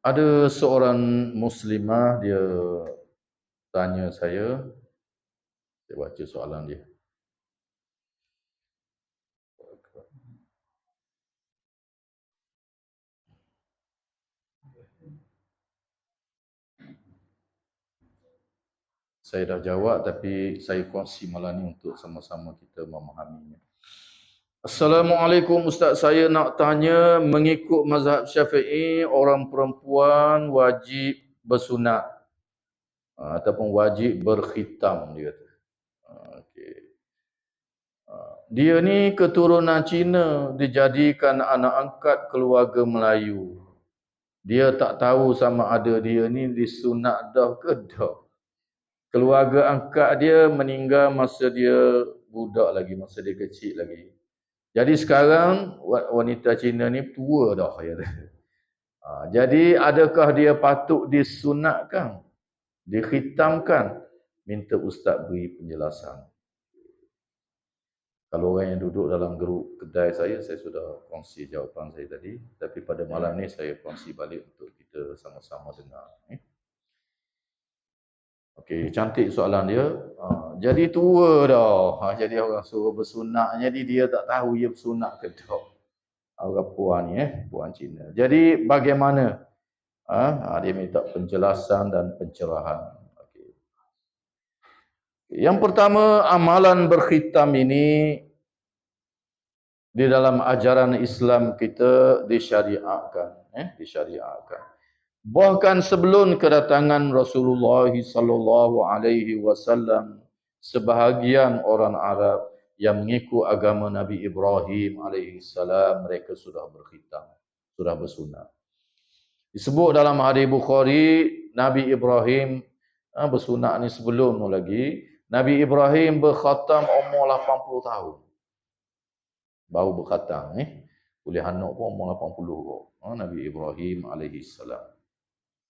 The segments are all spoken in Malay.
Ada seorang muslimah dia tanya saya baca soalan dia. Saya dah jawab tapi saya kongsi malam ni untuk sama-sama kita memahaminya. Assalamualaikum Ustaz, saya nak tanya, mengikut mazhab Syafi'i orang perempuan wajib bersunat ataupun wajib berkhitam, dia kata. Okey. Dia ni keturunan Cina, dijadikan anak angkat keluarga Melayu. Dia tak tahu sama ada dia ni disunat dah ke dah. Keluarga angkat dia meninggal masa dia budak lagi, masa dia kecil lagi. Jadi sekarang wanita Cina ni tua dah, ya. Jadi adakah dia patut disunatkan, dikhitamkan? Minta Ustaz beri penjelasan. Kalau orang yang duduk dalam grup kedai saya sudah kongsi jawapan saya tadi. Tapi pada malam ni saya kongsi balik untuk kita sama-sama dengar. Okey, cantik soalan dia. Jadi tua dah. Jadi orang suruh bersunat. Jadi dia tak tahu dia bersunat ke tak. Orang puan ni, puan Cina. Jadi bagaimana? Dia minta penjelasan dan pencerahan. Okay. Yang pertama, amalan berkhitam ini di dalam ajaran Islam kita disyariatkan. Disyariatkan. Bahkan sebelum kedatangan Rasulullah sallallahu alaihi wasallam, sebahagian orang Arab yang mengikut agama Nabi Ibrahim alaihi salam, mereka sudah berkhitam, sudah bersunat. Disebut dalam hadis Bukhari, Nabi Ibrahim bersunat ni sebelum lagi. Nabi Ibrahim berkhatam umur 80 tahun. Baru berkhatam. Boleh anak pun umur 80 kok. Nabi Ibrahim alaihi salam.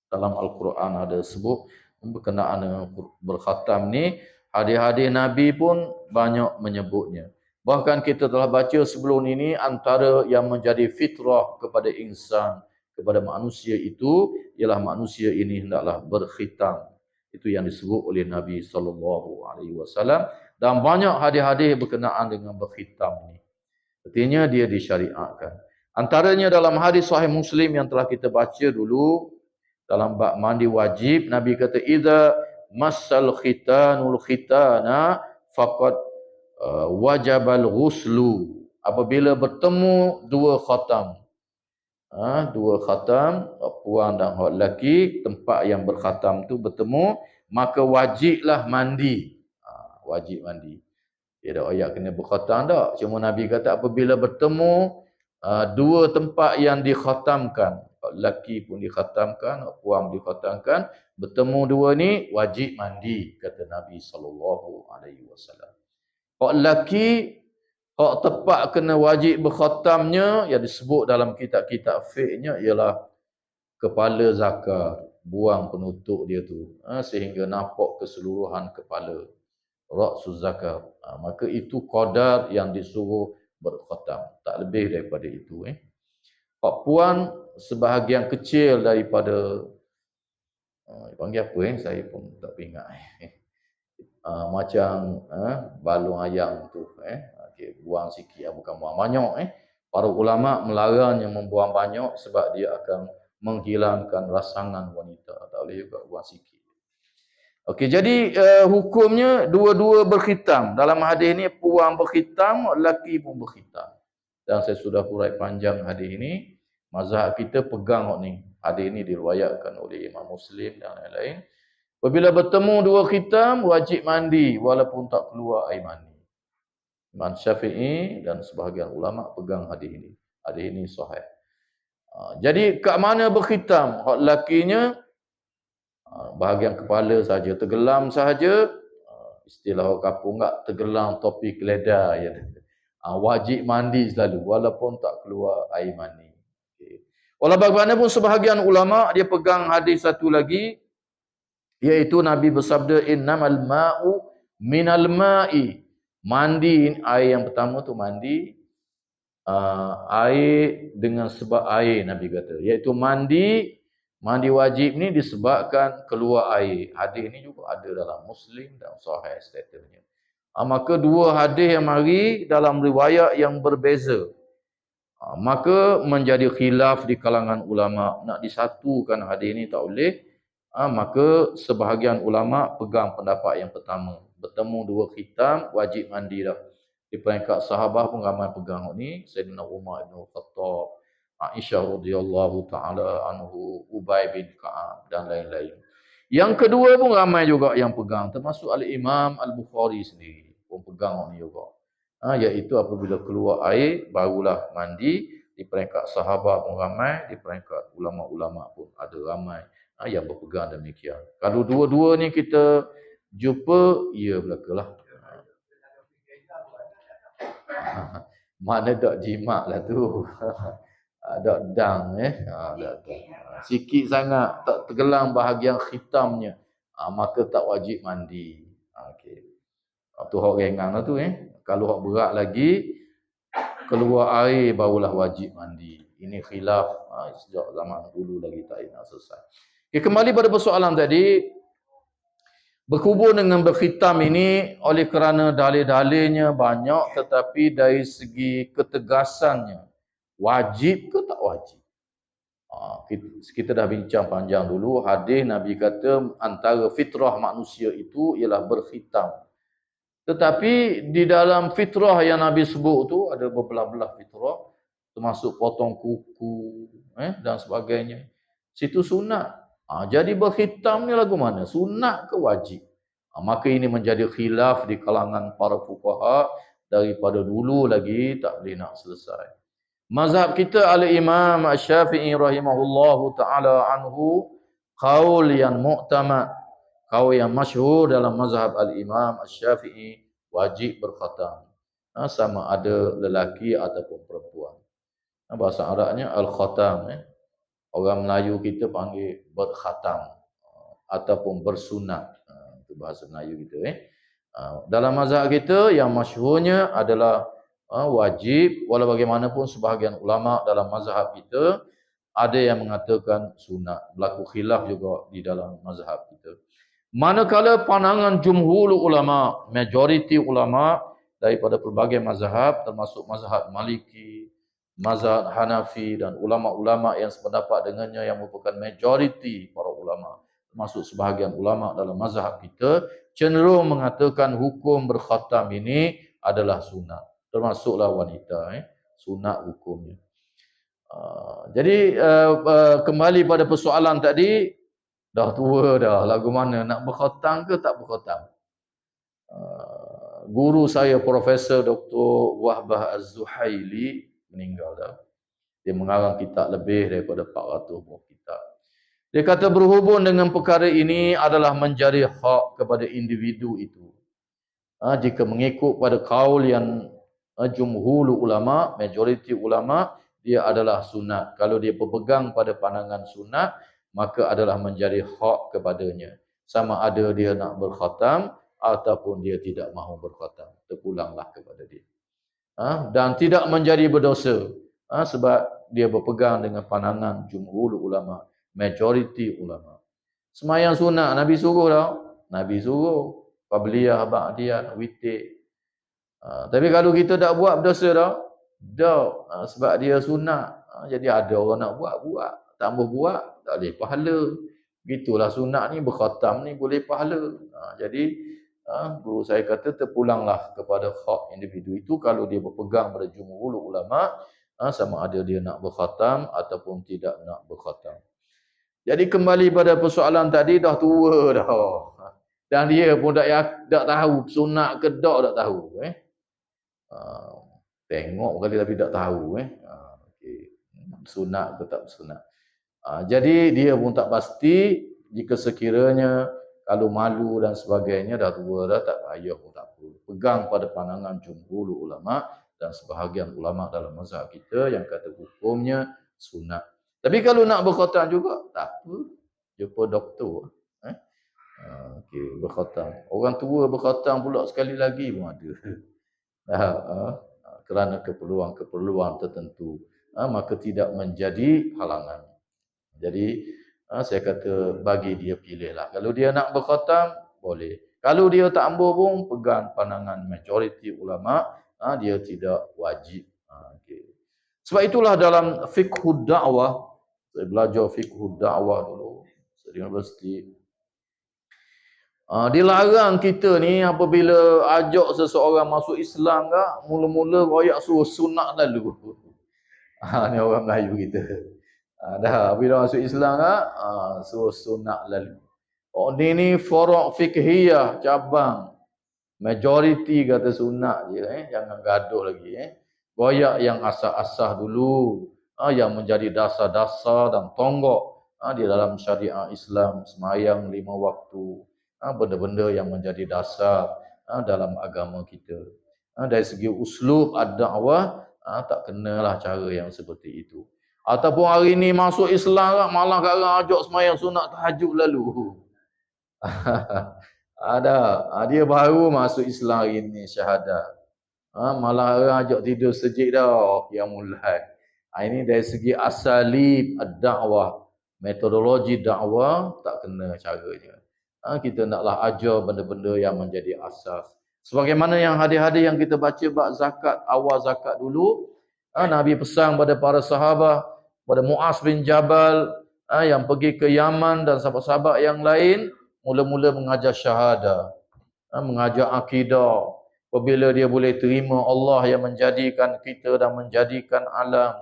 Dalam Al-Quran ada sebut berkenaan dengan berkhatam ni, hadis-hadis Nabi pun banyak menyebutnya. Bahkan kita telah baca sebelum ini, antara yang menjadi fitrah kepada insan, kepada manusia itu, ialah manusia ini hendaklah berkhitam. Itu yang disebut oleh Nabi SAW. Dan banyak hadis-hadis berkenaan dengan berkhitam ini. Artinya dia disyariatkan. Antaranya dalam hadis Sahih Muslim yang telah kita baca dulu, dalam bab mandi wajib, Nabi kata, idza massal khitanul khitana faqad wajabal ghuslu. Apabila bertemu dua khatam, dua khatam, puan dan lelaki, tempat yang berkhatam tu bertemu, maka wajiblah mandi. Wajib mandi. Dia ada ayat kena berkhatam tak? Cuma Nabi kata apabila bertemu dua tempat yang dikhatamkan, lelaki pun dikhatamkan, puan dikhatamkan, bertemu dua ni wajib mandi, kata Nabi SAW. Hak lelaki, hak tepat kena wajib berkhatamnya yang disebut dalam kitab-kitab fiqhnya ialah kepala zakar, buang penutup dia tu, sehingga nampak keseluruhan kepala, ra'sus zakar. Maka itu qadar yang disuruh berkhatam, tak lebih daripada itu. Hak puan sebahagian kecil daripada panggil apa saya pun tak ingat. Macam balung ayam tu, buang sikit, bukan buang banyak. Para ulama melarang yang membuang banyak sebab dia akan menghilangkan rasangan wanita. Tak boleh juga buang sikit. Okey, jadi hukumnya dua-dua berkhitam. Dalam hadis ini puan berkhitam, lelaki pun berkhitam. Dan saya sudah hurai panjang hadis ini. Mazhab kita pegang ni. Hadis ini diriwayatkan oleh Imam Muslim dan lain-lain. Apabila bertemu dua khitam, wajib mandi walaupun tak keluar air mani. Imam Syafi'i dan sebahagian ulama pegang hadis ini. Hadis ini sahih. Jadi kat mana berkhitam? Hak lakinya bahagian kepala saja, tergelam sahaja. Istilah orang kampung tak, tergelam topi keledar, ya. Wajib mandi selalu walaupun tak keluar air mani. Walau bagaimanapun sebahagian ulama dia pegang hadis satu lagi, iaitu Nabi bersabda, innamal ma'u minal ma'i. Mandi, air yang pertama tu mandi, air dengan sebab air, Nabi kata, iaitu mandi Mandi wajib ni disebabkan keluar air. Hadis ni juga ada dalam Muslim dan Sahih statusnya. Maka dua hadis yang mari dalam riwayat yang berbeza. Maka menjadi khilaf di kalangan ulama. Nak disatukan hadis ni tak boleh. Maka sebahagian ulama pegang pendapat yang pertama. Bertemu dua khitam, wajib mandi dah. Di peringkat sahabat pun ramai pegang ni. Sayyidina Umar bin Khattab, Aisyah radhiyallahu taala anhu, Ubay bin Ka'ab dan lain-lain. Yang kedua pun ramai juga yang pegang, termasuk Al-Imam Al-Bukhari sendiri pun pegang ni juga. Iaitu apabila keluar air barulah mandi. Di peringkat sahabat pun ramai, di peringkat ulama-ulama pun ada ramai yang berpegang demikian. Kalau dua-dua ni kita jumpa, ya belakalah. Mana dak jimat lah tu. Dak dang dak dang. Sikit sangat tak tergelang bahagian khitamnya, maka tak wajib mandi. Okey. Tu hak ringan lah tu Kalau hak berat lagi, keluar air barulah wajib mandi. Ini khilaf sejak zaman dulu lagi tak nak selesai. Okay, kembali pada persoalan tadi, berhubung dengan berkhitam ini oleh kerana dalil-dalilnya banyak, tetapi dari segi ketegasannya, wajib ke tak wajib? Kita dah bincang panjang dulu. Hadis Nabi kata antara fitrah manusia itu ialah berkhitam. Tetapi di dalam fitrah yang Nabi sebut tu ada berbelah-belah fitrah, termasuk potong kuku dan sebagainya. Situ sunat. Jadi berkhitam ni lagu mana? Sunat ke wajib? Maka ini menjadi khilaf di kalangan para fuqaha daripada dulu lagi tak boleh nak selesai. Mazhab kita Al-Imam Asy-Syafi'i rahimahullahu taala anhu, qaul yang mu'tamad, qaul yang masyhur dalam mazhab Al-Imam Asy-Syafi'i, wajib berkhatam. Sama ada lelaki ataupun perempuan. Bahasa Arabnya al-khatam. Orang Melayu kita panggil berkhatam ataupun bersunat. Itu bahasa Melayu kita. Dalam mazhab kita yang masyhurnya adalah wajib. Walau bagaimanapun sebahagian ulama dalam mazhab kita ada yang mengatakan sunat. Berlaku khilaf juga di dalam mazhab kita. Manakala pandangan jumhur ulama, majoriti ulama daripada pelbagai mazhab, termasuk mazhab Maliki, mazhab Hanafi dan ulama-ulama yang sependapat dengannya yang merupakan majoriti para ulama, termasuk sebahagian ulama dalam mazhab kita, cenderung mengatakan hukum berkhatam ini adalah sunat. Termasuklah wanita, sunat hukumnya. Jadi kembali pada persoalan tadi, dah tua dah, lagu mana nak berkhatam ke tak berkhatam? Guru saya Profesor Dr. Wahbah Az-Zuhaili meninggal dah. Dia mengarang kitab lebih daripada 400 buah kitab. Dia kata berhubung dengan perkara ini adalah menjadi hak kepada individu itu. Jika mengikut pada kaul yang jumhur ulama, majoriti ulama, dia adalah sunat. Kalau dia berpegang pada pandangan sunat, maka adalah menjadi hak kepadanya. Sama ada dia nak berkhatam ataupun dia tidak mahu berkhatam. Terpulanglah kepada dia. Dan tidak menjadi berdosa. Sebab dia berpegang dengan pandangan jumhur ulama, majoriti ulama. Semayang sunat, Nabi suruh tau. Nabi suruh. Qabliyah, ba'diyah, witir. Tapi kalau kita tak buat berdosa tau. Tak. Sebab dia sunat. Jadi ada orang nak buat. Tambah buat, tak boleh pahala. Begitulah sunat ni, berkhatam ni boleh pahala. Jadi guru saya kata terpulanglah kepada hak individu itu kalau dia berpegang pada jumhur ulama, sama ada dia nak berkhatam ataupun tidak nak berkhatam. Jadi kembali pada persoalan tadi, dah tua dah. Dan dia pun tak tahu sunat ke tak tahu. Tengok kali tapi tak tahu. Sunat ke tak sunat. Jadi dia pun tak pasti. Jika sekiranya kalau malu dan sebagainya, dah tua dah, tak payah pun tak apa. Pegang pada pandangan jumhur ulama dan sebahagian ulama dalam mazhab kita yang kata hukumnya sunat. Tapi kalau nak berkhatam juga, tak apa. Jumpa doktor. Berkhatam. Orang tua berkhatam pula sekali lagi pun ada. Kerana keperluan-keperluan tertentu. Maka tidak menjadi halangan. Jadi Saya kata bagi dia pilih lah. Kalau dia nak berkhatam, boleh. Kalau dia tak ambil pun, pegang pandangan majoriti ulama, dia tidak wajib. Okay. Sebab itulah dalam fiqhud da'wah, saya belajar fiqhud da'wah dulu, di universiti. Dilarang kita ni apabila ajak seseorang masuk Islam ke, mula-mula royak suruh sunat lalu. Ni orang Melayu kita. Dah bila masuk Islam kan, suruh sunat lalu. Oh ni furu' fiqhiyah cabang. Majoriti kata sunat je jangan gaduh lagi Royak yang asah-asah dulu, yang menjadi dasar-dasar dan tonggak di dalam syariat Islam, semayang 5 waktu, benda-benda yang menjadi dasar dalam agama kita. Dari segi uslub ad-da'wah, tak kenalah cara yang seperti itu. Ataupun hari ni masuk Islam malah sekarang ajak semayang sunat tahajud lalu. Dia baru masuk Islam hari ni syahadat. Malah orang ajak tidur sejik dah yang mulai. Ini dari segi asalib ad-da'wah, metodologi dakwah tak kena caranya. Kita naklah ajar benda-benda yang menjadi asas. Sebagaimana yang hadis-hadis yang kita baca bab zakat, awal zakat dulu, Nabi pesan pada para sahabat, pada Muaz bin Jabal yang pergi ke Yaman dan sahabat-sahabat yang lain, mula-mula mengajar syahadah, mengajar akidah. Apabila dia boleh terima Allah yang menjadikan kita dan menjadikan alam,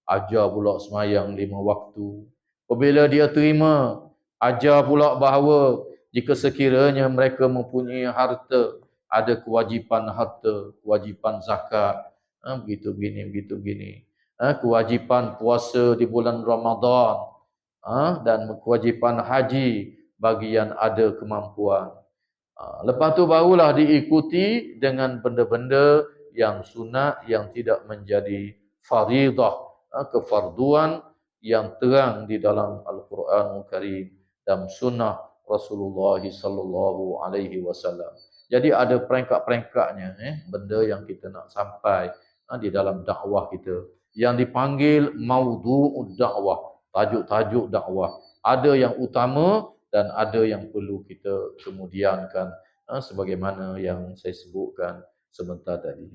ajar pula semayang 5 waktu. Apabila dia terima, ajar pula bahawa jika sekiranya mereka mempunyai harta, ada kewajipan harta, kewajipan zakat, begitu begini. Kewajipan puasa di bulan Ramadan, dan kewajipan haji bagi yang ada kemampuan. Lepas tu barulah diikuti dengan benda-benda yang sunat yang tidak menjadi faridah, kefarduan yang terang di dalam Al-Quranul Karim dan sunnah Rasulullah sallallahu alaihi wasallam. Jadi ada peringkat-peringkatnya benda yang kita nak sampai di dalam dakwah kita yang dipanggil maudhu'ud dakwah, tajuk-tajuk dakwah. Ada yang utama dan ada yang perlu kita kemudiankan, sebagaimana yang saya sebutkan sebentar tadi.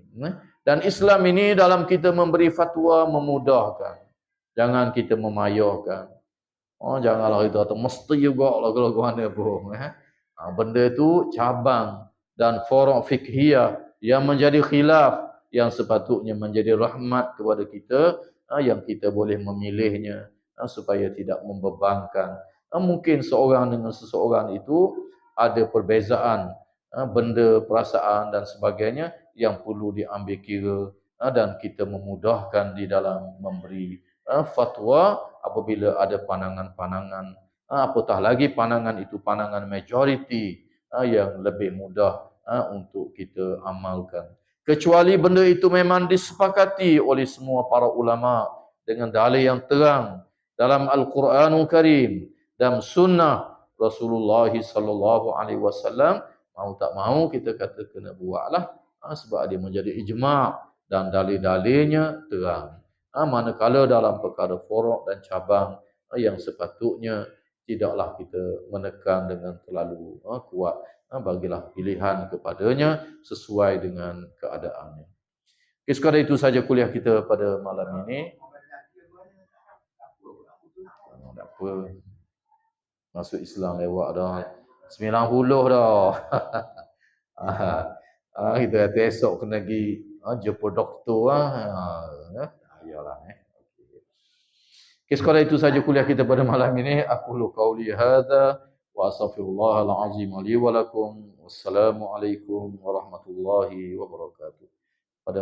Dan Islam ini dalam kita memberi fatwa memudahkan. Jangan kita memayahkan. Janganlah kita mesti juga lah kalau mana pun. Benda itu cabang dan furu' fiqhiyah yang menjadi khilaf, yang sepatutnya menjadi rahmat kepada kita, yang kita boleh memilihnya supaya tidak membebankan. Mungkin seorang dengan seseorang itu ada perbezaan benda, perasaan dan sebagainya yang perlu diambil kira, dan kita memudahkan di dalam memberi fatwa apabila ada pandangan-pandangan, apatah lagi pandangan itu pandangan majoriti yang lebih mudah untuk kita amalkan. Kecuali benda itu memang disepakati oleh semua para ulama dengan dalil yang terang dalam Al-Quranul Karim dan sunnah Rasulullah sallallahu alaihi wasallam, mau tak mau kita kata kena buatlah, sebab dia menjadi ijma' dan dalil-dalilnya terang. Manakala dalam perkara furu' dan cabang yang sepatutnya tidaklah kita menekan dengan terlalu kuat, bagilah pilihan kepadanya sesuai dengan keadaannya. Sekadar itu saja kuliah kita pada malam ini. Tak apa. Masuk Islam lewat dah. 90 dah. Kita kata esok kena pergi jumpa doktor. Ayolah. Sekadar itu saja kuliah kita pada malam ini. Aku lu qauli hadza wa astaghfirullahal azim li wa lakum. Wassalamualaikum warahmatullahi wabarakatuh. Pada